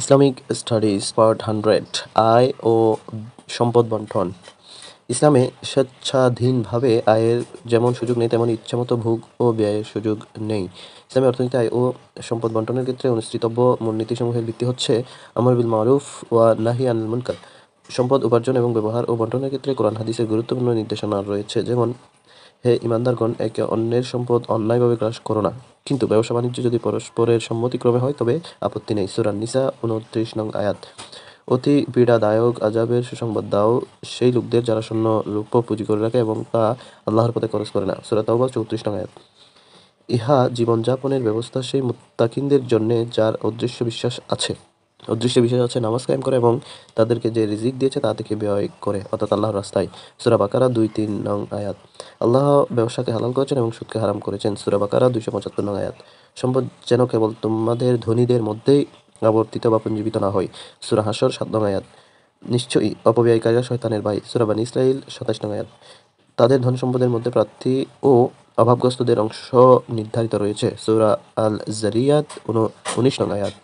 Islamic studies part 100 আয় ও সম্পদ বন্টন। ইসলামে স্বেচ্ছাধীনভাবে আয়ের যেমন সুযোগ নেই তেমনি ইচ্ছামতো ভোগ ও ব্যয়ের সুযোগ নেই। ইসলামী অর্থনীতি আয় ও সম্পদ বন্টনের ক্ষেত্রে অনুসৃতব্য মূলনীতিসমূহের ভিত্তি হচ্ছে আমর বিল মারুফ ওয়া নাহি আনিল মুনকার। সম্পদ উপার্জন এবং ব্যবহার ও বন্টনের ক্ষেত্রে কোরআন হাদিসের গুরুত্বপূর্ণ নির্দেশনা রয়েছে, যেমন হে ঈমানদারগণ, একে অন্যের সম্পদ অন্যায়ভাবে গ্রাস করো না, কিন্তু ব্যবসা বাণিজ্য যদি পরস্পরের সম্মতিক্রমে হয় তবে আপত্তি নেই। সূরা নিসা 29 নং আয়াত। অতি পীড়াদায়ক আযাবের সুসংবাদ দাও সেই লোকদের যারা স্বর্ণ রৌপ্য পুঁজি করে রাখে এবং তা আল্লাহর পথে খরচ করে না। সূরা তাওবা 34 নং আয়াত। ইহা জীবনযাপনের ব্যবস্থা সেই মুত্তাকিনদের জন্যে যার অদৃশ্য বিশ্বাস আছে নামাজ কায়েম করে এবং তাদেরকে যে রিজিক দিয়েছে তা থেকে ব্যয় করে, অর্থাৎ আল্লাহর রাস্তায়। সূরা বাকারা 2-3 নং আয়াত। আল্লাহ ব্যবসাকে হালাল করেছেন এবং সুদকে হারাম করেছেন। সূরা বাকারা 275 নং আয়াত। সম্পদ যেন কেবল তোমাদের ধনীদের মধ্যেই আবর্তিত বা পুঞ্জীবিত না হয়। সূরা হাশর 7 নং আয়াত। নিশ্চয়ই অপব্যয়কারীরা শয়তানের ভাই। সূরা বানী ইসরাঈল 27 নং আয়াত। তাদের ধন সম্পদের মধ্যে প্রার্থী ও অভাবগ্রস্তদের অংশ নির্ধারিত রয়েছে। সূরা আল যারিয়াত 19 নং আয়াত।